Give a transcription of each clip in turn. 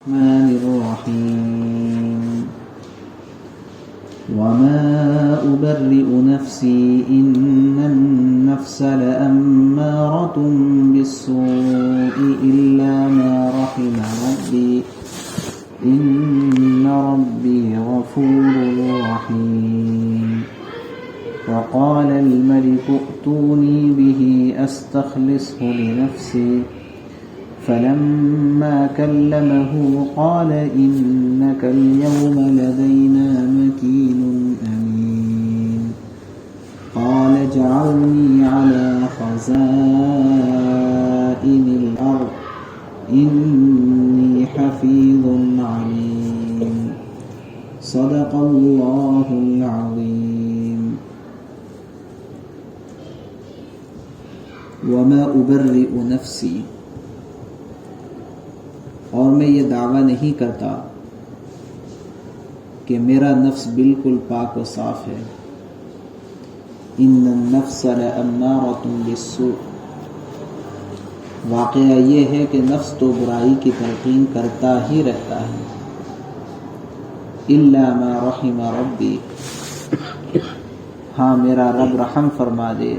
الرحمن الرحيم وما أبرئ نفسي إن النفس لأمارة بالسوء إلا ما رحم ربي إن ربي غفور رحيم وقال الملك ائتوني به أستخلصه لنفسي فلما كلمه قال إنك اليوم لدينا مكين أمين قال اجعلني على خزائن الأرض إني حفيظ عليم صدق الله العظيم وما أبرئ نفسي اور میں یہ دعویٰ نہیں کرتا کہ میرا نفس بالکل پاک و صاف ہے. ان النفس لأمارة بالسوء، واقعہ یہ ہے کہ نفس تو برائی کی تلقین کرتا ہی رہتا ہے. الا ما رحم ربی، ہاں میرا رب رحم فرما دے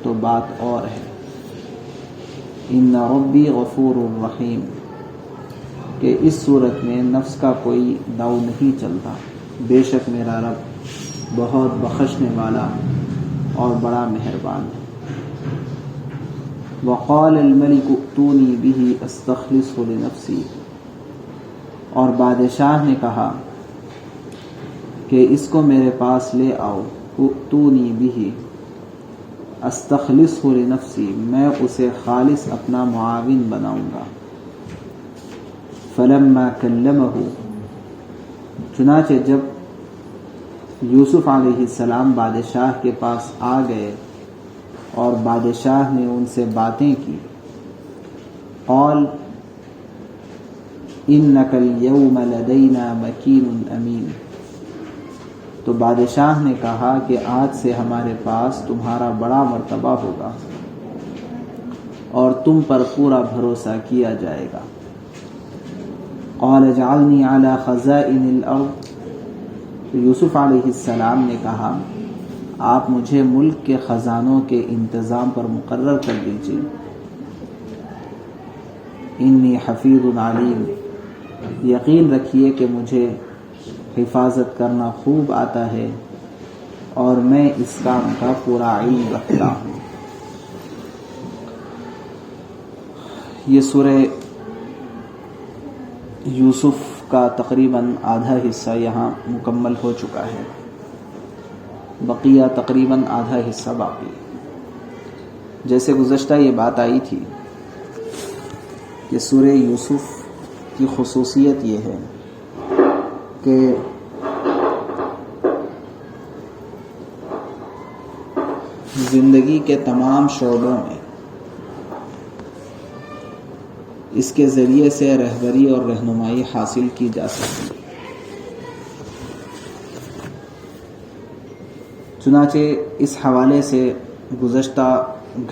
تو بات اور ہے. ان ربی غفور الرحیم، کہ اس صورت میں نفس کا کوئی داؤ نہیں چلتا، بے شک میرا رب بہت بخشنے والا اور بڑا مہربان ہے. وقال الملك ائتوني به استخلصه لنفسي، اور بادشاہ نے کہا کہ اس کو میرے پاس لے آؤ. ائتوني به استخلصه لنفسي، میں اسے خالص اپنا معاون بناؤں گا. فلما کلمہ، چنانچہ جب یوسف علیہ السلام بادشاہ کے پاس آ گئے اور بادشاہ نے ان سے باتیں کی، قال انک اليوم لدینا مکین امین، تو بادشاہ نے کہا کہ آج سے ہمارے پاس تمہارا بڑا مرتبہ ہوگا اور تم پر پورا بھروسہ کیا جائے گا. قال اجعلنی علی خزائن الارض، یوسف علیہ السلام نے کہا آپ مجھے ملک کے خزانوں کے انتظام پر مقرر کر دیجیے. انی حفیظ علیم، یقین رکھیے کہ مجھے حفاظت کرنا خوب آتا ہے اور میں اس کام کا پورا علم رکھتا ہوں. یہ سورہ یوسف کا تقریباً آدھا حصہ یہاں مکمل ہو چکا ہے، بقیہ تقریباً آدھا حصہ باقی. جیسے گزشتہ یہ بات آئی تھی کہ سورہ یوسف کی خصوصیت یہ ہے کہ زندگی کے تمام شعبوں میں اس کے ذریعے سے رہبری اور رہنمائی حاصل کی جا سکتی. چنانچہ اس حوالے سے گزشتہ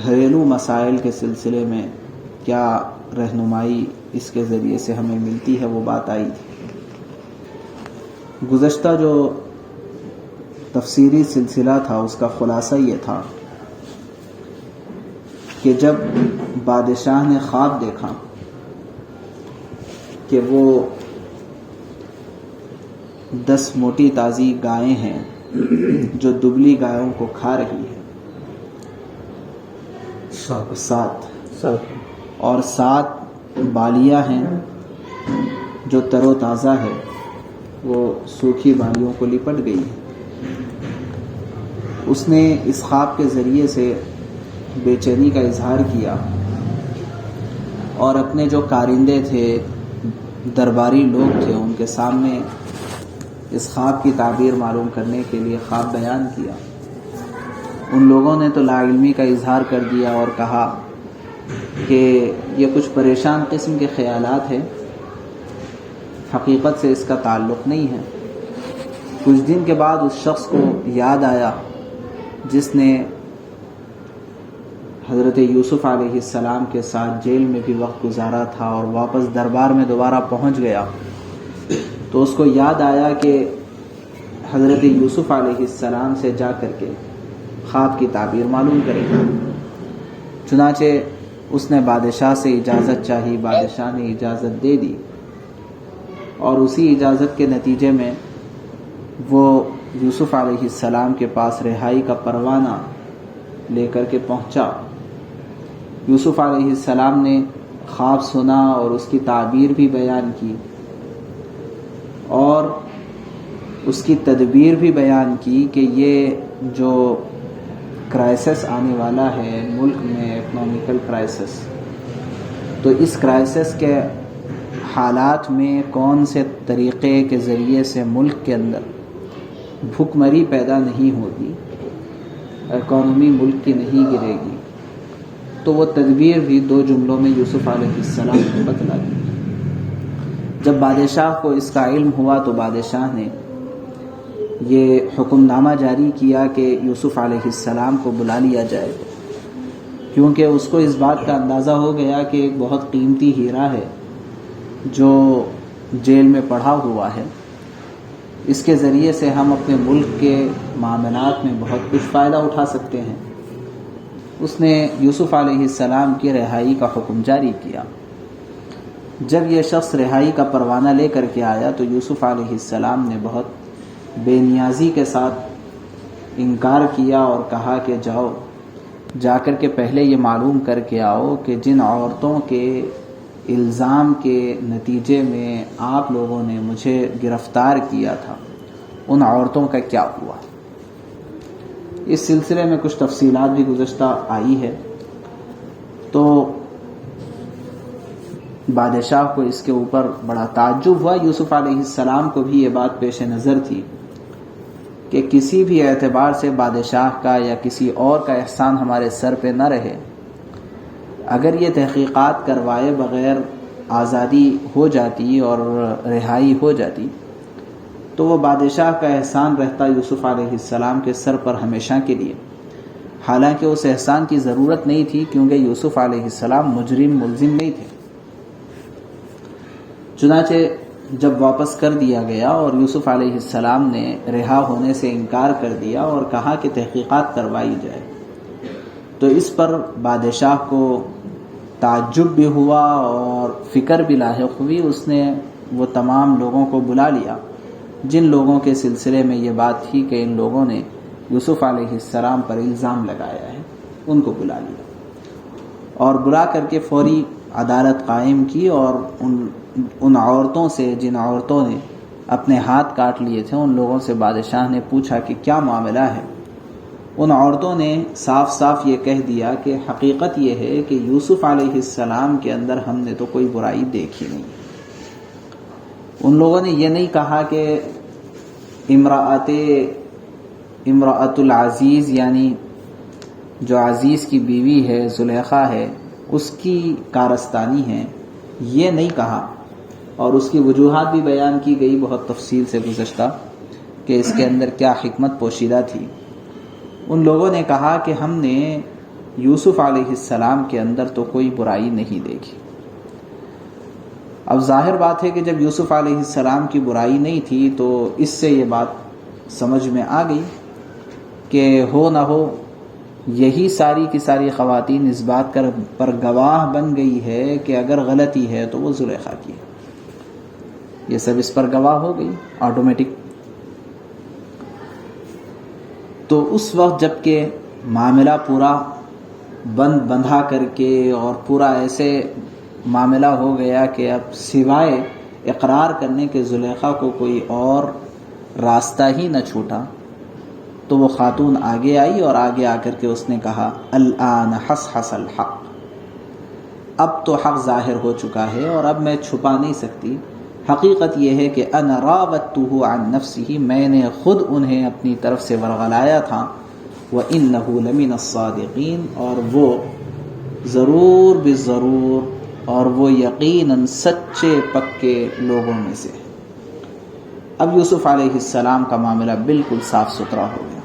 گھریلو مسائل کے سلسلے میں کیا رہنمائی اس کے ذریعے سے ہمیں ملتی ہے وہ بات آئی تھی. گزشتہ جو تفسیری سلسلہ تھا اس کا خلاصہ یہ تھا کہ جب بادشاہ نے خواب دیکھا کہ وہ 10 موٹی تازی گائیں ہیں جو دبلی گایوں کو کھا رہی ہے، 7 اور 7 بالیاں ہیں جو تر و تازہ ہے، وہ سوکھی بالیوں کو لپٹ گئی ہے. اس نے اس خواب کے ذریعے سے بے چینی کا اظہار کیا اور اپنے جو کارندے تھے، درباری لوگ تھے، ان کے سامنے اس خواب کی تعبیر معلوم کرنے کے لیے خواب بیان کیا. ان لوگوں نے تو لا علمی کا اظہار کر دیا اور کہا کہ یہ کچھ پریشان قسم کے خیالات ہیں، حقیقت سے اس کا تعلق نہیں ہے. کچھ دن کے بعد اس شخص کو یاد آیا جس نے حضرت یوسف علیہ السلام کے ساتھ جیل میں بھی وقت گزارا تھا اور واپس دربار میں دوبارہ پہنچ گیا تو اس کو یاد آیا کہ حضرت یوسف علیہ السلام سے جا کر کے خواب کی تعبیر معلوم کرے گا۔ چنانچہ اس نے بادشاہ سے اجازت چاہی، بادشاہ نے اجازت دے دی اور اسی اجازت کے نتیجے میں وہ یوسف علیہ السلام کے پاس رہائی کا پروانہ لے کر کے پہنچا۔ یوسف علیہ السلام نے خواب سنا اور اس کی تعبیر بھی بیان کی اور اس کی تدبیر بھی بیان کی کہ یہ جو کرائسس آنے والا ہے ملک میں، اکنامیکل کرائسس، تو اس کرائسس کے حالات میں کون سے طریقے کے ذریعے سے ملک کے اندر بھوک مری پیدا نہیں ہوگی، اکانومی ملک کی نہیں گرے گی، تو وہ تدبیر بھی 2 جملوں میں یوسف علیہ السلام کو بتلا دی۔ جب بادشاہ کو اس کا علم ہوا تو بادشاہ نے یہ حکم نامہ جاری کیا کہ یوسف علیہ السلام کو بلا لیا جائے، کیونکہ اس کو اس بات کا اندازہ ہو گیا کہ ایک بہت قیمتی ہیرا ہے جو جیل میں پڑا ہوا ہے، اس کے ذریعے سے ہم اپنے ملک کے معاملات میں بہت کچھ فائدہ اٹھا سکتے ہیں۔ اس نے یوسف علیہ السلام کی رہائی کا حکم جاری کیا۔ جب یہ شخص رہائی کا پروانہ لے کر کے آیا تو یوسف علیہ السلام نے بہت بے نیازی کے ساتھ انکار کیا اور کہا کہ جا کر کے پہلے یہ معلوم کر کے آؤ کہ جن عورتوں کے الزام کے نتیجے میں آپ لوگوں نے مجھے گرفتار کیا تھا ان عورتوں کا کیا ہوا۔ اس سلسلے میں کچھ تفصیلات بھی گزشتہ آئی ہے، تو بادشاہ کو اس کے اوپر بڑا تعجب ہوا۔ یوسف علیہ السلام کو بھی یہ بات پیش نظر تھی کہ کسی بھی اعتبار سے بادشاہ کا یا کسی اور کا احسان ہمارے سر پہ نہ رہے، اگر یہ تحقیقات کروائے بغیر آزادی ہو جاتی اور رہائی ہو جاتی تو وہ بادشاہ کا احسان رہتا یوسف علیہ السلام کے سر پر ہمیشہ کے لیے، حالانکہ اس احسان کی ضرورت نہیں تھی کیونکہ یوسف علیہ السلام مجرم ملزم نہیں تھے۔ چنانچہ جب واپس کر دیا گیا اور یوسف علیہ السلام نے رہا ہونے سے انکار کر دیا اور کہا کہ تحقیقات کروائی جائے، تو اس پر بادشاہ کو تعجب بھی ہوا اور فکر بھی لاحق ہوئی۔ اس نے وہ تمام لوگوں کو بلا لیا جن لوگوں کے سلسلے میں یہ بات تھی کہ ان لوگوں نے یوسف علیہ السلام پر الزام لگایا ہے، ان کو بلا لیا اور بلا کر کے فوری عدالت قائم کی اور ان عورتوں سے جن عورتوں نے اپنے ہاتھ کاٹ لیے تھے ان لوگوں سے بادشاہ نے پوچھا کہ کیا معاملہ ہے۔ ان عورتوں نے صاف صاف یہ کہہ دیا کہ حقیقت یہ ہے کہ یوسف علیہ السلام کے اندر ہم نے تو کوئی برائی دیکھی نہیں۔ ان لوگوں نے یہ نہیں کہا کہ امرأۃ العزیز یعنی جو عزیز کی بیوی ہے زلیخا ہے اس کی کارستانی ہے، یہ نہیں کہا، اور اس کی وجوہات بھی بیان کی گئی بہت تفصیل سے گزشتہ کہ اس کے اندر کیا حکمت پوشیدہ تھی۔ ان لوگوں نے کہا کہ ہم نے یوسف علیہ السلام کے اندر تو کوئی برائی نہیں دیکھی۔ اب ظاہر بات ہے کہ جب یوسف علیہ السلام کی برائی نہیں تھی تو اس سے یہ بات سمجھ میں آ گئی کہ ہو نہ ہو یہی ساری کی ساری خواتین اس بات پر گواہ بن گئی ہے کہ اگر غلطی ہے تو وہ زلیخا کی ہے، یہ سب اس پر گواہ ہو گئی آٹومیٹک۔ تو اس وقت جب کہ معاملہ پورا بندھا کر کے اور پورا ایسے معاملہ ہو گیا کہ اب سوائے اقرار کرنے کے زلیخا کو کوئی اور راستہ ہی نہ چھوٹا، تو وہ خاتون آگے آئی اور آگے آ کر کے اس نے کہا الآن حصحص الحق، اب تو حق ظاہر ہو چکا ہے اور اب میں چھپا نہیں سکتی۔ حقیقت یہ ہے کہ انا راودتہ عن نفسہ، میں نے خود انہیں اپنی طرف سے ورغلایا تھا، وانہ لمن الصادقین، اور وہ ضرور بالضرور اور وہ یقیناً سچے پکے لوگوں میں سے۔ اب یوسف علیہ السلام کا معاملہ بالکل صاف ستھرا ہو گیا۔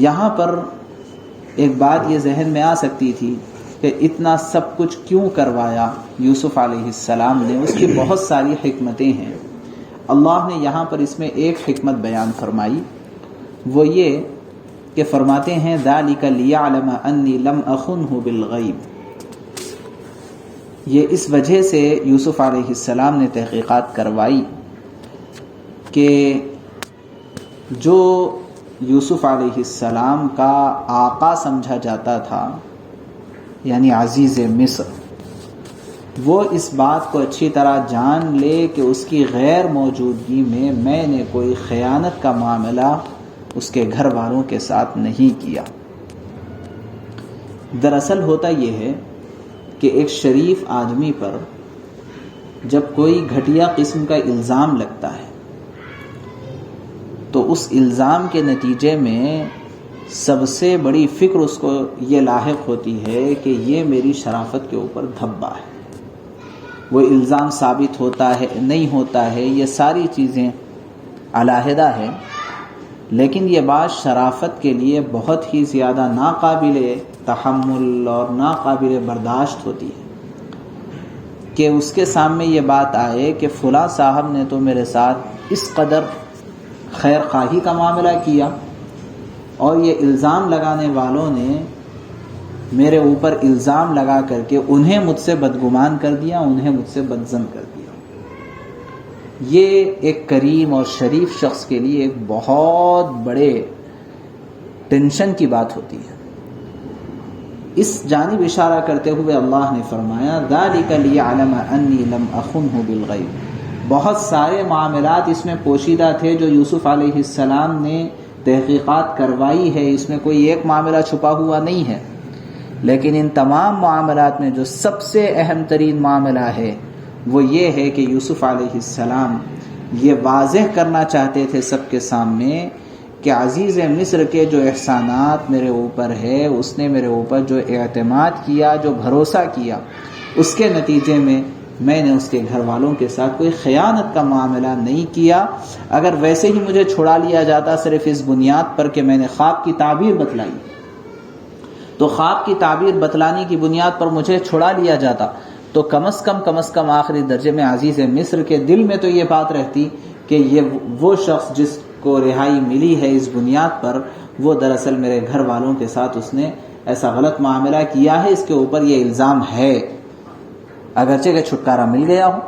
یہاں پر ایک بات یہ ذہن میں آ سکتی تھی کہ اتنا سب کچھ کیوں کروایا یوسف علیہ السلام نے، اس کی بہت ساری حکمتیں ہیں۔ اللہ نے یہاں پر اس میں ایک حکمت بیان فرمائی، وہ یہ کہ فرماتے ہیں ذَلِكَ لِيَعْلَمَ أَنِّي لَمْ أَخُنْهُ بِالْغَيْبِ، یہ اس وجہ سے یوسف علیہ السلام نے تحقیقات کروائی کہ جو یوسف علیہ السلام کا آقا سمجھا جاتا تھا یعنی عزیز مصر، وہ اس بات کو اچھی طرح جان لے کہ اس کی غیر موجودگی میں نے کوئی خیانت کا معاملہ اس کے گھر والوں کے ساتھ نہیں کیا۔ دراصل ہوتا یہ ہے کہ ایک شریف آدمی پر جب کوئی گھٹیا قسم کا الزام لگتا ہے تو اس الزام کے نتیجے میں سب سے بڑی فکر اس کو یہ لاحق ہوتی ہے کہ یہ میری شرافت کے اوپر دھبا ہے۔ وہ الزام ثابت ہوتا ہے نہیں ہوتا ہے، یہ ساری چیزیں علیحدہ ہے، لیکن یہ بات شرافت کے لیے بہت ہی زیادہ ناقابل تحمل اور ناقابل برداشت ہوتی ہے کہ اس کے سامنے یہ بات آئے کہ فلاں صاحب نے تو میرے ساتھ اس قدر خیر خواہی کا معاملہ کیا اور یہ الزام لگانے والوں نے میرے اوپر الزام لگا کر کے انہیں مجھ سے بدگمان کر دیا، انہیں مجھ سے بدظن کر دیا۔ یہ ایک کریم اور شریف شخص کے لیے ایک بہت بڑے ٹینشن کی بات ہوتی ہے۔ اس جانب اشارہ کرتے ہوئے اللہ نے فرمایا ذَلِكَ لِيَعْلَمَ أَنِّي لَمْ أَخُنْهُ بِالْغَيْبِ، بہت سارے معاملات اس میں پوشیدہ تھے جو یوسف علیہ السلام نے تحقیقات کروائی ہے، اس میں کوئی ایک معاملہ چھپا ہوا نہیں ہے، لیکن ان تمام معاملات میں جو سب سے اہم ترین معاملہ ہے وہ یہ ہے کہ یوسف علیہ السلام یہ واضح کرنا چاہتے تھے سب کے سامنے کہ عزیز مصر کے جو احسانات میرے اوپر ہے، اس نے میرے اوپر جو اعتماد کیا، جو بھروسہ کیا، اس کے نتیجے میں نے اس کے گھر والوں کے ساتھ کوئی خیانت کا معاملہ نہیں کیا۔ اگر ویسے ہی مجھے چھڑا لیا جاتا صرف اس بنیاد پر کہ میں نے خواب کی تعبیر بتلائی، تو خواب کی تعبیر بتلانے کی بنیاد پر مجھے چھڑا لیا جاتا تو کم از کم آخری درجے میں عزیز مصر کے دل میں تو یہ بات رہتی کہ یہ وہ شخص جس کو رہائی ملی ہے اس بنیاد پر، وہ دراصل میرے گھر والوں کے ساتھ اس نے ایسا غلط معاملہ کیا ہے، اس کے اوپر یہ الزام ہے، اگرچہ کہ چھٹکارا مل گیا ہو۔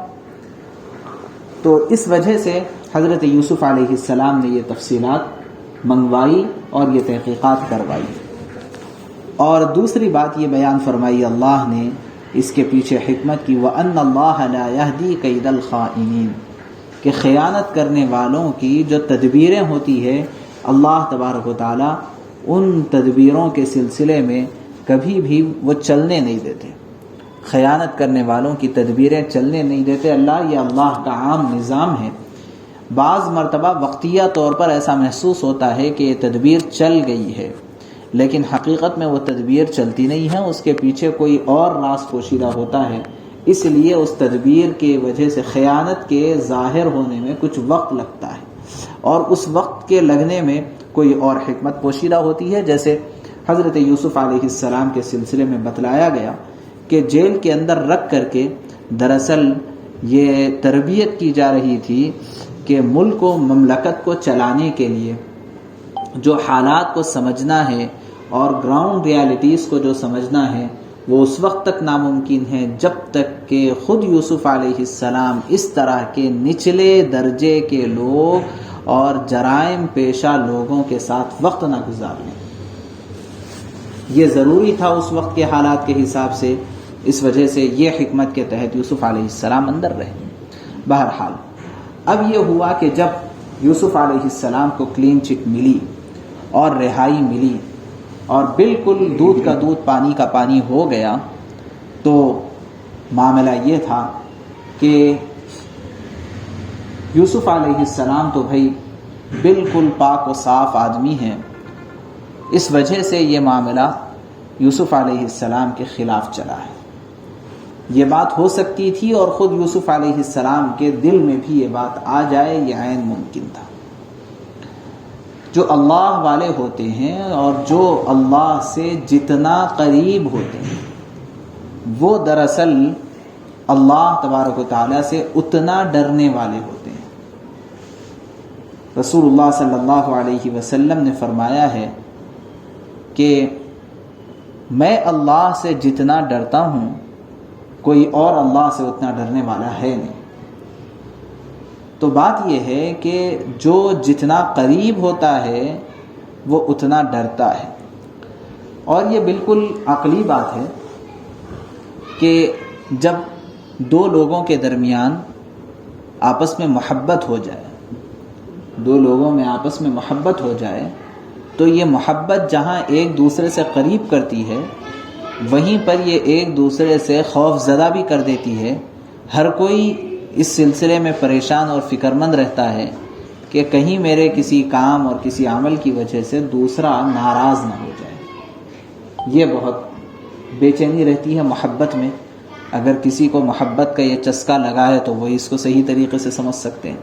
تو اس وجہ سے حضرت یوسف علیہ السلام نے یہ تفصیلات منگوائی اور یہ تحقیقات کروائی۔ اور دوسری بات یہ بیان فرمائی اللہ نے اس کے پیچھے حکمت کی، وَأَنَّ اللَّهَ لَا يَهْدِي كَيْدَ الْخَائِنِينَ، کہ خیانت کرنے والوں کی جو تدبیریں ہوتی ہے اللہ تبارک و تعالیٰ ان تدبیروں کے سلسلے میں کبھی بھی وہ چلنے نہیں دیتے، خیانت کرنے والوں کی تدبیریں چلنے نہیں دیتے۔ یہ اللہ کا عام نظام ہے۔ بعض مرتبہ وقتیہ طور پر ایسا محسوس ہوتا ہے کہ یہ تدبیر چل گئی ہے، لیکن حقیقت میں وہ تدبیر چلتی نہیں ہے، اس کے پیچھے کوئی اور راز پوشیدہ ہوتا ہے، اس لیے اس تدبیر کی وجہ سے خیانت کے ظاہر ہونے میں کچھ وقت لگتا ہے، اور اس وقت کے لگنے میں کوئی اور حکمت پوشیدہ ہوتی ہے، جیسے حضرت یوسف علیہ السلام کے سلسلے میں بتلایا گیا کہ جیل کے اندر رکھ کر کے دراصل یہ تربیت کی جا رہی تھی کہ ملک و مملکت کو چلانے کے لیے جو حالات کو سمجھنا ہے اور گراؤنڈ ریالٹیز کو جو سمجھنا ہے وہ اس وقت تک ناممکن ہے جب تک کہ خود یوسف علیہ السلام اس طرح کے نچلے درجے کے لوگ اور جرائم پیشہ لوگوں کے ساتھ وقت نہ گزار لیں۔ یہ ضروری تھا اس وقت کے حالات کے حساب سے، اس وجہ سے یہ حکمت کے تحت یوسف علیہ السلام اندر رہے۔ بہرحال اب یہ ہوا کہ جب یوسف علیہ السلام کو کلین چٹ ملی اور رہائی ملی اور بالکل دودھ کا دودھ پانی کا پانی ہو گیا، تو معاملہ یہ تھا کہ یوسف علیہ السلام تو بھائی بالکل پاک و صاف آدمی ہیں، اس وجہ سے یہ معاملہ یوسف علیہ السلام کے خلاف چلا ہے۔ یہ بات ہو سکتی تھی اور خود یوسف علیہ السلام کے دل میں بھی یہ بات آ جائے، یہ عین ممکن تھا۔ جو اللہ والے ہوتے ہیں اور جو اللہ سے جتنا قریب ہوتے ہیں وہ دراصل اللہ تبارک و تعالیٰ سے اتنا ڈرنے والے ہوتے ہیں۔ رسول اللہ صلی اللہ علیہ وسلم نے فرمایا ہے کہ میں اللہ سے جتنا ڈرتا ہوں کوئی اور اللہ سے اتنا ڈرنے والا ہے نہیں۔ تو بات یہ ہے کہ جو جتنا قریب ہوتا ہے وہ اتنا ڈرتا ہے، اور یہ بالکل عقلی بات ہے کہ جب دو لوگوں کے درمیان آپس میں محبت ہو جائے، دو لوگوں میں آپس میں محبت ہو جائے تو یہ محبت جہاں ایک دوسرے سے قریب کرتی ہے وہیں پر یہ ایک دوسرے سے خوف زدہ بھی کر دیتی ہے۔ ہر کوئی اس سلسلے میں پریشان اور فکر مند رہتا ہے کہ کہیں میرے کسی کام اور کسی عمل کی وجہ سے دوسرا ناراض نہ ہو جائے۔ یہ بہت بے چینی رہتی ہے محبت میں۔ اگر کسی کو محبت کا یہ چسکا لگا ہے تو وہ اس کو صحیح طریقے سے سمجھ سکتے ہیں،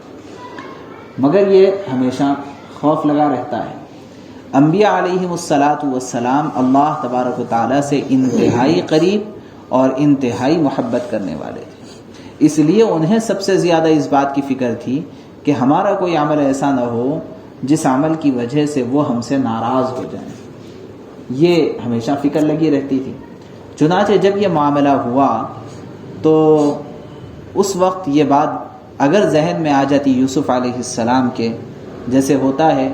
مگر یہ ہمیشہ خوف لگا رہتا ہے۔ انبیاء علیہم السلام اللہ تبارک و تعالیٰ سے انتہائی قریب اور انتہائی محبت کرنے والے تھے، اس لیے انہیں سب سے زیادہ اس بات کی فکر تھی کہ ہمارا کوئی عمل ایسا نہ ہو جس عمل کی وجہ سے وہ ہم سے ناراض ہو جائیں۔ یہ ہمیشہ فکر لگی رہتی تھی۔ چنانچہ جب یہ معاملہ ہوا تو اس وقت یہ بات اگر ذہن میں آ جاتی یوسف علیہ السلام کے، جیسے ہوتا ہے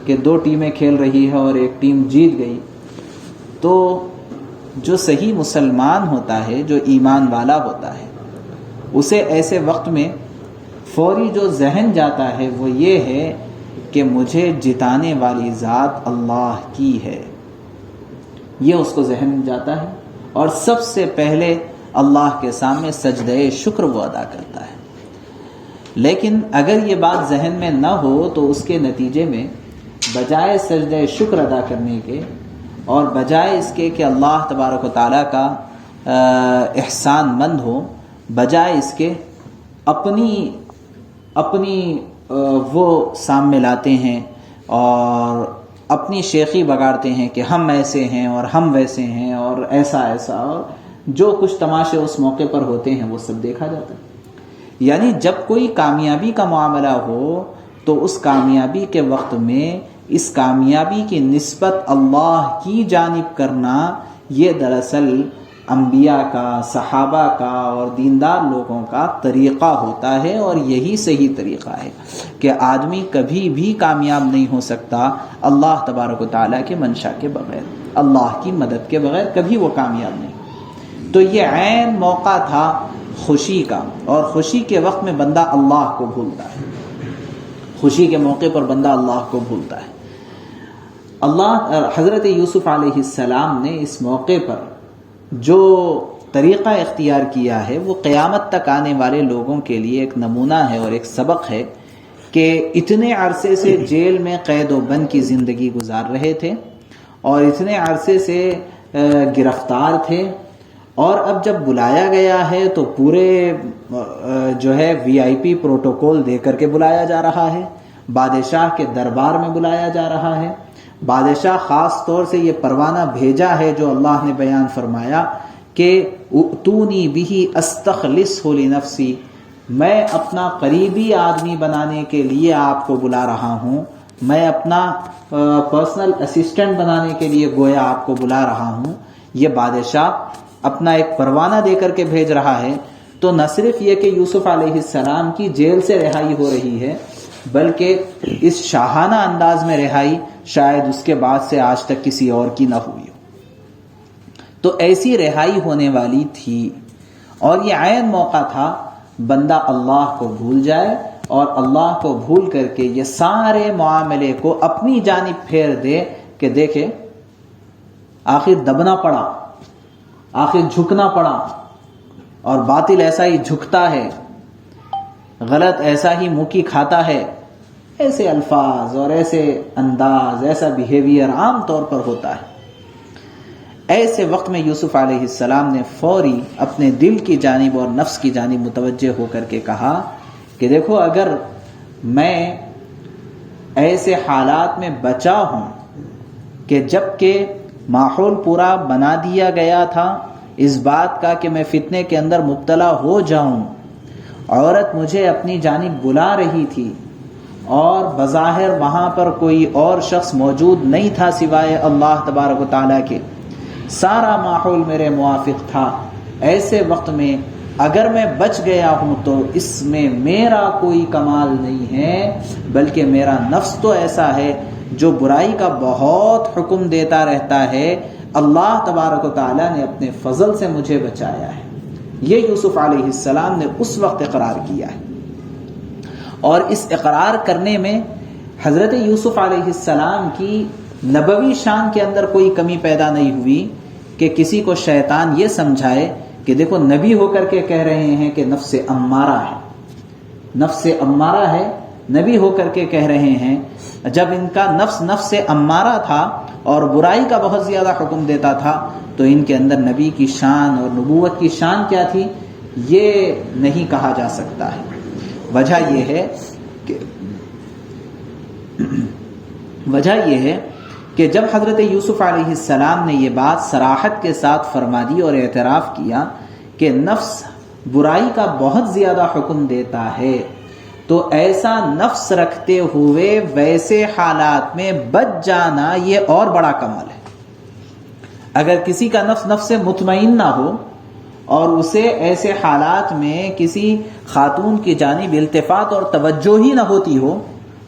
کہ دو ٹیمیں کھیل رہی ہے اور ایک ٹیم جیت گئی، تو جو صحیح مسلمان ہوتا ہے، جو ایمان والا ہوتا ہے، اسے ایسے وقت میں فوری جو ذہن جاتا ہے وہ یہ ہے کہ مجھے جتانے والی ذات اللہ کی ہے، یہ اس کو ذہن میں جاتا ہے، اور سب سے پہلے اللہ کے سامنے سجدہ شکر وہ ادا کرتا ہے۔ لیکن اگر یہ بات ذہن میں نہ ہو تو اس کے نتیجے میں بجائے سجدہ شکر ادا کرنے کے اور بجائے اس کے کہ اللہ تبارک و تعالیٰ کا احسان مند ہو، بجائے اس کے اپنی وہ سامنے لاتے ہیں اور اپنی شیخی بگاڑتے ہیں کہ ہم ایسے ہیں اور ہم ویسے ہیں اور ایسا اور جو کچھ تماشے اس موقع پر ہوتے ہیں وہ سب دیکھا جاتا ہے۔ یعنی جب کوئی کامیابی کا معاملہ ہو تو اس کامیابی کے وقت میں اس کامیابی کی نسبت اللہ کی جانب کرنا یہ دراصل انبیاء کا، صحابہ کا اور دیندار لوگوں کا طریقہ ہوتا ہے، اور یہی صحیح طریقہ ہے کہ آدمی کبھی بھی کامیاب نہیں ہو سکتا اللہ تبارک و تعالیٰ کے منشا کے بغیر، اللہ کی مدد کے بغیر کبھی وہ کامیاب نہیں۔ تو یہ عین موقع تھا خوشی کا، اور خوشی کے وقت میں بندہ اللہ کو بھولتا ہے، خوشی کے موقع پر بندہ اللہ کو بھولتا ہے۔ حضرت یوسف علیہ السلام نے اس موقع پر جو طریقہ اختیار کیا ہے وہ قیامت تک آنے والے لوگوں کے لیے ایک نمونہ ہے اور ایک سبق ہے کہ اتنے عرصے سے جیل میں قید و بند کی زندگی گزار رہے تھے اور اتنے عرصے سے گرفتار تھے، اور اب جب بلایا گیا ہے تو پورے جو ہے VIP پروٹوکول دے کر کے بلایا جا رہا ہے، بادشاہ کے دربار میں بلایا جا رہا ہے۔ بادشاہ خاص طور سے یہ پروانہ بھیجا ہے جو اللہ نے بیان فرمایا کہ اتونی بہی استخلصہ لنفسی، میں اپنا قریبی آدمی بنانے کے لیے آپ کو بلا رہا ہوں، میں اپنا پرسنل اسسٹنٹ بنانے کے لیے گویا آپ کو بلا رہا ہوں۔ یہ بادشاہ اپنا ایک پروانہ دے کر کے بھیج رہا ہے، تو نہ صرف یہ کہ یوسف علیہ السلام کی جیل سے رہائی ہو رہی ہے بلکہ اس شاہانہ انداز میں رہائی شاید اس کے بعد سے آج تک کسی اور کی نہ ہوئی ہو۔ تو ایسی رہائی ہونے والی تھی، اور یہ عین موقع تھا بندہ اللہ کو بھول جائے اور اللہ کو بھول کر کے یہ سارے معاملے کو اپنی جانب پھیر دے کہ دیکھے آخر دبنا پڑا، آخر جھکنا پڑا، اور باطل ایسا ہی جھکتا ہے، غلط ایسا ہی منہ کی کھاتا ہے۔ ایسے الفاظ اور ایسے انداز، ایسا بیہیویئر عام طور پر ہوتا ہے۔ ایسے وقت میں یوسف علیہ السلام نے فوری اپنے دل کی جانب اور نفس کی جانب متوجہ ہو کر کے کہا کہ دیکھو، اگر میں ایسے حالات میں بچا ہوں کہ جب کہ ماحول پورا بنا دیا گیا تھا اس بات کا کہ میں فتنے کے اندر مبتلا ہو جاؤں، عورت مجھے اپنی جانب بلا رہی تھی اور بظاہر وہاں پر کوئی اور شخص موجود نہیں تھا سوائے اللہ تبارک و تعالیٰ کے، سارا ماحول میرے موافق تھا، ایسے وقت میں اگر میں بچ گیا ہوں تو اس میں میرا کوئی کمال نہیں ہے، بلکہ میرا نفس تو ایسا ہے جو برائی کا بہت حکم دیتا رہتا ہے، اللہ تبارک و تعالیٰ نے اپنے فضل سے مجھے بچایا ہے۔ یہ یوسف علیہ السلام نے اس وقت اقرار کیا ہے، اور اس اقرار کرنے میں حضرت یوسف علیہ السلام کی نبوی شان کے اندر کوئی کمی پیدا نہیں ہوئی کہ کسی کو شیطان یہ سمجھائے کہ دیکھو نبی ہو کر کے کہہ رہے ہیں کہ نفس امارہ ہے، نفس امارہ ہے، نبی ہو کر کے کہہ رہے ہیں، جب ان کا نفس امارہ تھا اور برائی کا بہت زیادہ حکم دیتا تھا تو ان کے اندر نبی کی شان اور نبوت کی شان کیا تھی یہ نہیں کہا جا سکتا ہے۔ وجہ یہ ہے کہ جب حضرت یوسف علیہ السلام نے یہ بات صراحت کے ساتھ فرما دی اور اعتراف کیا کہ نفس برائی کا بہت زیادہ حکم دیتا ہے، تو ایسا نفس رکھتے ہوئے ویسے حالات میں بچ جانا یہ اور بڑا کمال ہے۔ اگر کسی کا نفس مطمئن نہ ہو اور اسے ایسے حالات میں کسی خاتون کی جانب التفات اور توجہ ہی نہ ہوتی ہو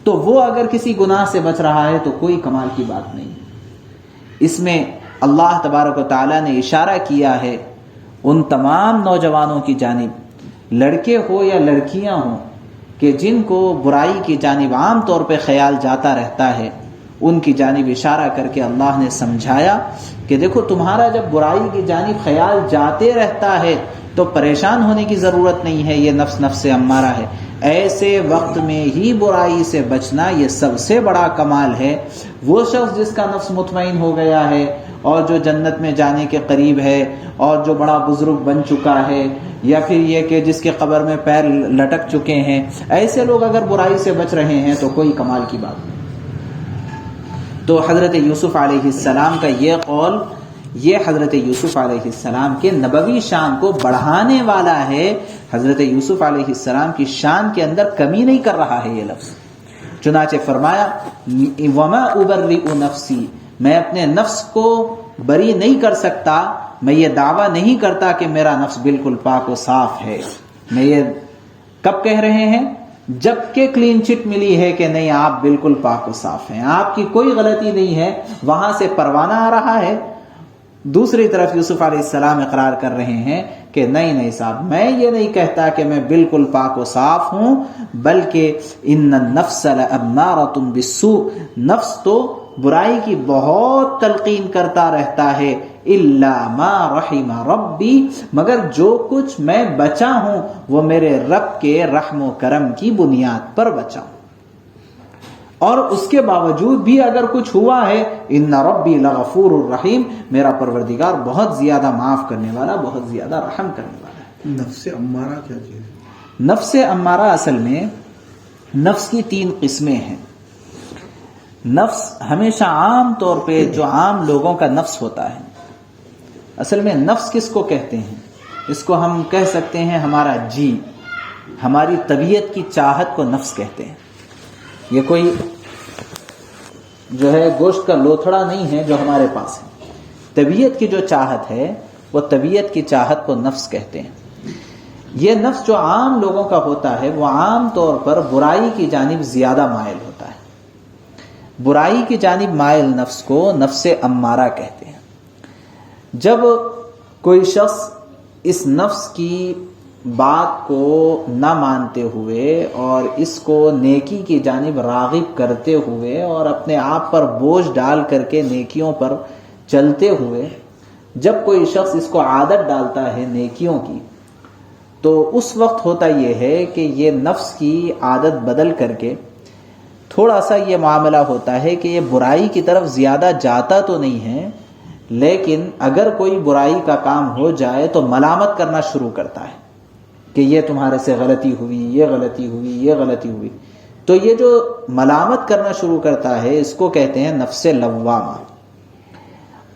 تو وہ اگر کسی گناہ سے بچ رہا ہے تو کوئی کمال کی بات نہیں۔ اس میں اللہ تبارک و تعالیٰ نے اشارہ کیا ہے ان تمام نوجوانوں کی جانب، لڑکے ہو یا لڑکیاں ہوں، کہ جن کو برائی کی جانب عام طور پہ خیال جاتا رہتا ہے، ان کی جانب اشارہ کر کے اللہ نے سمجھایا کہ دیکھو تمہارا جب برائی کی جانب خیال جاتے رہتا ہے تو پریشان ہونے کی ضرورت نہیں ہے، یہ نفس امارہ ہے، ایسے وقت میں ہی برائی سے بچنا یہ سب سے بڑا کمال ہے۔ وہ شخص جس کا نفس مطمئن ہو گیا ہے اور جو جنت میں جانے کے قریب ہے اور جو بڑا بزرگ بن چکا ہے، یا پھر یہ کہ جس کے قبر میں پیر لٹک چکے ہیں، ایسے لوگ اگر برائی سے بچ رہے ہیں تو کوئی کمال کی بات نہیں۔ تو حضرت یوسف علیہ السلام کا یہ قول، یہ حضرت یوسف علیہ السلام کے نبوی شان کو بڑھانے والا ہے۔ حضرت یوسف علیہ السلام کی شان کے اندر کمی نہیں کر رہا ہے یہ لفظ۔ چنانچہ فرمایا وَمَا أُبَرِّئُ نَفْسِي، میں اپنے نفس کو بری نہیں کر سکتا، میں یہ دعویٰ نہیں کرتا کہ میرا نفس بالکل پاک و صاف ہے۔ میں یہ کب کہہ رہے ہیں؟ جب کہ کلین چٹ ملی ہے کہ نہیں آپ بالکل پاک و صاف ہیں، آپ کی کوئی غلطی نہیں ہے، وہاں سے پروانہ آ رہا ہے۔ دوسری طرف یوسف علیہ السلام اقرار کر رہے ہیں کہ نہیں صاحب، میں یہ نہیں کہتا کہ میں بالکل پاک و صاف ہوں، بلکہ ان النفس لامارۃ بالسوء، نفس تو برائی کی بہت تلقین کرتا رہتا ہے، الا ما رحم ربی، مگر جو کچھ میں بچا ہوں وہ میرے رب کے رحم و کرم کی بنیاد پر بچا ہوں، اور اس کے باوجود بھی اگر کچھ ہوا ہے، ان ربی لغفور الرحیم، میرا پروردگار بہت زیادہ معاف کرنے والا، بہت زیادہ رحم کرنے والا ہے۔ نفس امارہ کیا چیز ہے؟ نفس امارہ اصل میں نفس کی 3 قسمیں ہیں۔ نفس ہمیشہ عام طور پہ جو عام لوگوں کا نفس ہوتا ہے، اصل میں نفس کس کو کہتے ہیں؟ اس کو ہم کہہ سکتے ہیں ہمارا جی، ہماری طبیعت کی چاہت کو نفس کہتے ہیں۔ یہ کوئی جو ہے گوشت کا لوتھڑا نہیں ہے جو ہمارے پاس ہے، طبیعت کی جو چاہت ہے وہ طبیعت کی چاہت کو نفس کہتے ہیں۔ یہ نفس جو عام لوگوں کا ہوتا ہے وہ عام طور پر برائی کی جانب زیادہ مائل ہوتا ہے۔ برائی کی جانب مائل نفس کو نفس امارہ کہتے ہیں۔ جب کوئی شخص اس نفس کی بات کو نہ مانتے ہوئے اور اس کو نیکی کی جانب راغب کرتے ہوئے اور اپنے آپ پر بوجھ ڈال کر کے نیکیوں پر چلتے ہوئے جب کوئی شخص اس کو عادت ڈالتا ہے نیکیوں کی، تو اس وقت ہوتا یہ ہے کہ یہ نفس کی عادت بدل کر کے تھوڑا سا یہ معاملہ ہوتا ہے کہ یہ برائی کی طرف زیادہ جاتا تو نہیں ہے، لیکن اگر کوئی برائی کا کام ہو جائے تو ملامت کرنا شروع کرتا ہے کہ یہ تمہارے سے غلطی ہوئی، یہ غلطی ہوئی، یہ غلطی ہوئی۔ تو یہ جو ملامت کرنا شروع کرتا ہے اس کو کہتے ہیں نفس لوامہ.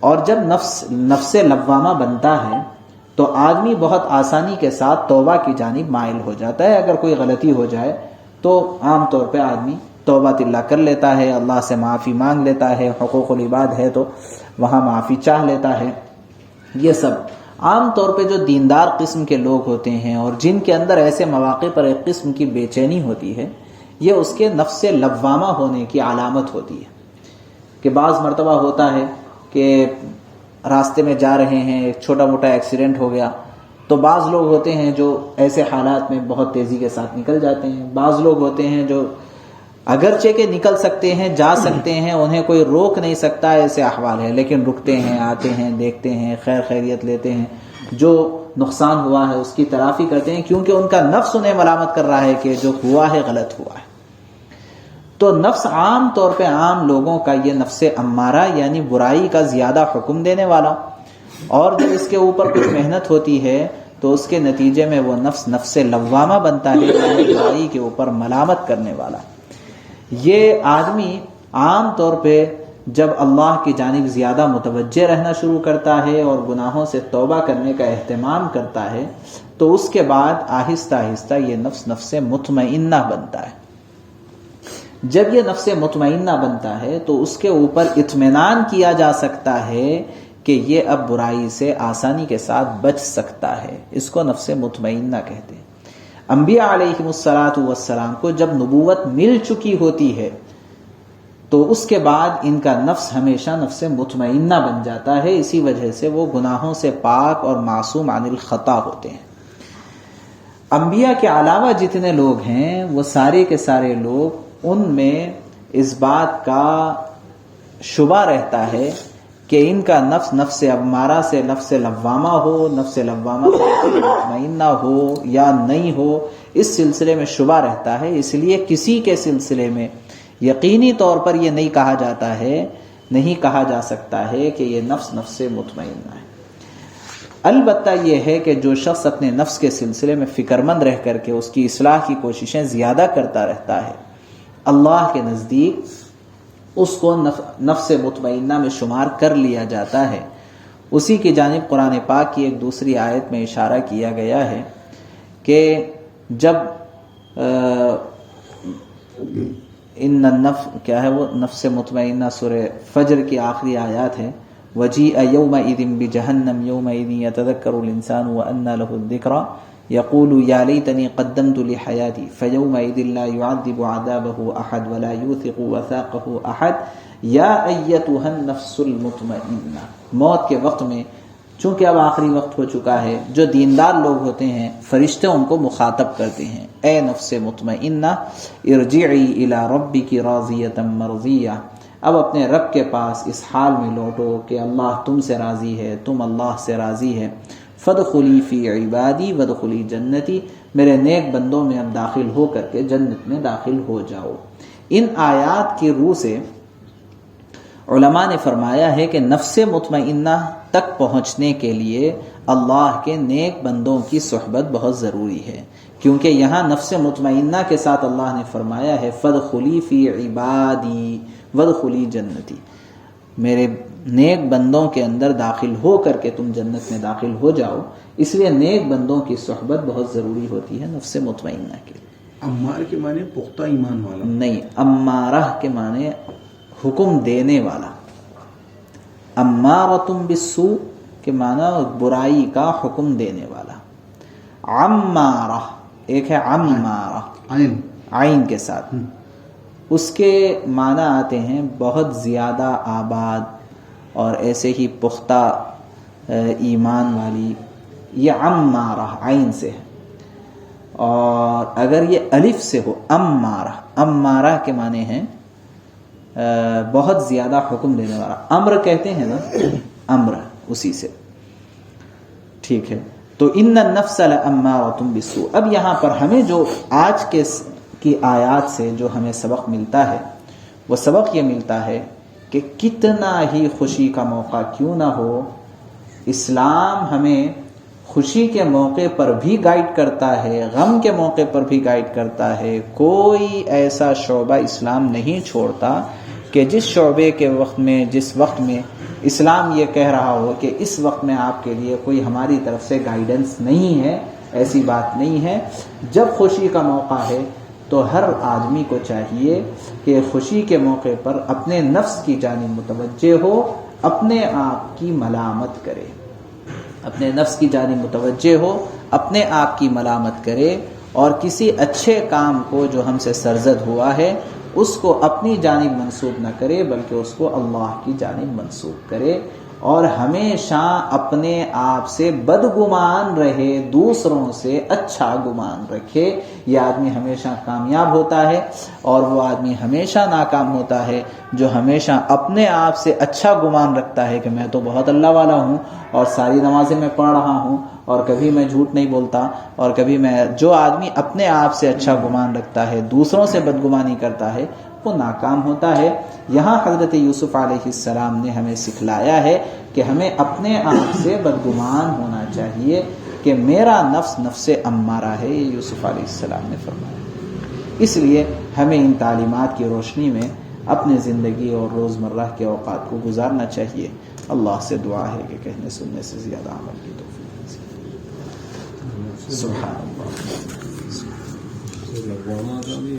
اور جب نفس لوامہ بنتا ہے تو آدمی بہت آسانی کے ساتھ توبہ کی جانب مائل ہو جاتا ہے. اگر کوئی غلطی ہو جائے تو عام طور پہ آدمی توبہ اللہ کر لیتا ہے، اللہ سے معافی مانگ لیتا ہے، حقوق العباد ہے تو وہاں معافی چاہ لیتا ہے. یہ سب عام طور پہ جو دیندار قسم کے لوگ ہوتے ہیں اور جن کے اندر ایسے مواقع پر ایک قسم کی بے چینی ہوتی ہے، یہ اس کے نفس لوامہ ہونے کی علامت ہوتی ہے. کہ بعض مرتبہ ہوتا ہے کہ راستے میں جا رہے ہیں، ایک چھوٹا موٹا ایکسیڈنٹ ہو گیا، تو بعض لوگ ہوتے ہیں جو ایسے حالات میں بہت تیزی کے ساتھ نکل جاتے ہیں. بعض لوگ ہوتے ہیں جو اگرچہ کہ نکل سکتے ہیں، جا سکتے ہیں، انہیں کوئی روک نہیں سکتا، ایسے احوال ہے، لیکن رکتے ہیں، آتے ہیں، دیکھتے ہیں، خیر خیریت لیتے ہیں، جو نقصان ہوا ہے اس کی تلافی کرتے ہیں، کیونکہ ان کا نفس انہیں ملامت کر رہا ہے کہ جو ہوا ہے غلط ہوا ہے. تو نفس عام طور پہ عام لوگوں کا یہ نفس امارہ یعنی برائی کا زیادہ حکم دینے والا، اور جب اس کے اوپر کچھ محنت ہوتی ہے تو اس کے نتیجے میں وہ نفس لوامہ بنتا ہے، یعنی برائی کے اوپر ملامت کرنے والا. یہ آدمی عام طور پہ جب اللہ کی جانب زیادہ متوجہ رہنا شروع کرتا ہے اور گناہوں سے توبہ کرنے کا اہتمام کرتا ہے تو اس کے بعد آہستہ آہستہ یہ نفس مطمئنہ بنتا ہے. جب یہ نفس مطمئنہ بنتا ہے تو اس کے اوپر اطمینان کیا جا سکتا ہے کہ یہ اب برائی سے آسانی کے ساتھ بچ سکتا ہے. اس کو نفس مطمئنہ کہتے ہیں. انبیاء علیہم السلام کو جب نبوت مل چکی ہوتی ہے تو اس کے بعد ان کا نفس ہمیشہ نفس مطمئنہ بن جاتا ہے. اسی وجہ سے وہ گناہوں سے پاک اور معصوم عن الخطا ہوتے ہیں. انبیاء کے علاوہ جتنے لوگ ہیں وہ سارے کے سارے لوگ ان میں اس بات کا شبہ رہتا ہے کہ ان کا نفس امارہ سے نفس لوامہ ہو، نفس لوامہ سے نفس مطمئنہ ہو یا نہیں ہو، اس سلسلے میں شبہ رہتا ہے. اس لیے کسی کے سلسلے میں یقینی طور پر یہ نہیں کہا جا سکتا ہے کہ یہ نفس مطمئنہ ہے. البتہ یہ ہے کہ جو شخص اپنے نفس کے سلسلے میں فکر مند رہ کر کے اس کی اصلاح کی کوششیں زیادہ کرتا رہتا ہے، اللہ کے نزدیک اس کو نفس مطمئنہ میں شمار کر لیا جاتا ہے. اسی کی جانب قرآن پاک کی ایک دوسری آیت میں اشارہ کیا گیا ہے کہ جب ان النفس کیا ہے وہ نفس مطمئنہ سورہ فجر کی آخری آیات ہے، وجیء یومئذ بجہنم یومئذ یتذکر الانسان وانى له الذکریٰ یقول یا لیتنی قدمت لحیاتی فیومئذ لا یعذب عذابہ احد ولا یوثق وثاقہ احد یا ایتها النفس المطمئنہ. موت کے وقت میں چونکہ اب آخری وقت ہو چکا ہے، جو دیندار لوگ ہوتے ہیں فرشتے ان کو مخاطب کرتے ہیں، اے نفس مطمئنہ ارجعی الی ربک راضیۃ مرضیہ، اب اپنے رب کے پاس اس حال میں لوٹو کہ اللہ تم سے راضی ہے، تم اللہ سے راضی ہے. فادخلی فی عبادی وادخلی جنتی، میرے نیک بندوں میں اب داخل ہو کر کے جنت میں داخل ہو جاؤ. ان آیات کی روح سے علماء نے فرمایا ہے کہ نفس مطمئنہ تک پہنچنے کے لیے اللہ کے نیک بندوں کی صحبت بہت ضروری ہے، کیونکہ یہاں نفس مطمئنہ کے ساتھ اللہ نے فرمایا ہے فادخلی فی عبادی وادخلی جنتی، میرے نیک بندوں کے اندر داخل ہو کر کے تم جنت میں داخل ہو جاؤ. اس لیے نیک بندوں کی صحبت بہت ضروری ہوتی ہے نفس مطمئنہ کے لیے. امار کے معنی پختہ ایمان والا نہیں، امارہ کے معنی حکم دینے والا. امارۃ بالسوء کے معنی برائی کا حکم دینے والا. عمارہ ایک ہے عمارہ عین کے ساتھ، اس کے معنی آتے ہیں بہت زیادہ آباد اور ایسے ہی پختہ ایمان والی. یہ عمارہ عین سے ہے، اور اگر یہ الف سے ہو امارہ کے معنی ہیں بہت زیادہ حکم دینے والا. امر کہتے ہیں نا، امر اسی سے ٹھیک ہے. تو ان النفس لامارۃ بالسوء. اب یہاں پر ہمیں جو آج کی آیات سے جو ہمیں سبق ملتا ہے وہ سبق یہ ملتا ہے کہ کتنا ہی خوشی کا موقع کیوں نہ ہو، اسلام ہمیں خوشی کے موقع پر بھی گائیڈ کرتا ہے، غم کے موقع پر بھی گائیڈ کرتا ہے. کوئی ایسا شعبہ اسلام نہیں چھوڑتا کہ جس شعبے کے وقت میں، جس وقت میں اسلام یہ کہہ رہا ہو کہ اس وقت میں آپ کے لیے کوئی ہماری طرف سے گائیڈنس نہیں ہے. ایسی بات نہیں ہے. جب خوشی کا موقع ہے تو ہر آدمی کو چاہیے کہ خوشی کے موقع پر اپنے نفس کی جانب متوجہ ہو، اپنے آپ کی ملامت کرے، اپنے نفس کی جانب متوجہ ہو، اپنے آپ کی ملامت کرے، اور کسی اچھے کام کو جو ہم سے سرزد ہوا ہے اس کو اپنی جانب منسوب نہ کرے بلکہ اس کو اللہ کی جانب منسوب کرے، اور ہمیشہ اپنے آپ سے بدگمان رہے، دوسروں سے اچھا گمان رکھے. یہ آدمی ہمیشہ کامیاب ہوتا ہے، اور وہ آدمی ہمیشہ ناکام ہوتا ہے جو ہمیشہ اپنے آپ سے اچھا گمان رکھتا ہے کہ میں تو بہت اللہ والا ہوں اور ساری نمازیں میں پڑھ رہا ہوں اور کبھی میں جھوٹ نہیں بولتا، اور کبھی میں. جو آدمی اپنے آپ سے اچھا گمان رکھتا ہے، دوسروں سے بدگمانی کرتا ہے، وہ ناکام ہوتا ہے. یہاں حضرت یوسف علیہ السلام نے ہمیں سکھلایا ہے کہ ہمیں اپنے آپ سے بدگمان ہونا چاہیے کہ میرا نفس نفس امارہ ہے. یہ یوسف علیہ السلام نے فرمایا. اس لیے ہمیں ان تعلیمات کی روشنی میں اپنی زندگی اور روزمرہ کے اوقات کو گزارنا چاہیے. اللہ سے دعا ہے کہ کہنے سننے سے زیادہ عمل کی توفیق نصیب. سبحان اللہ.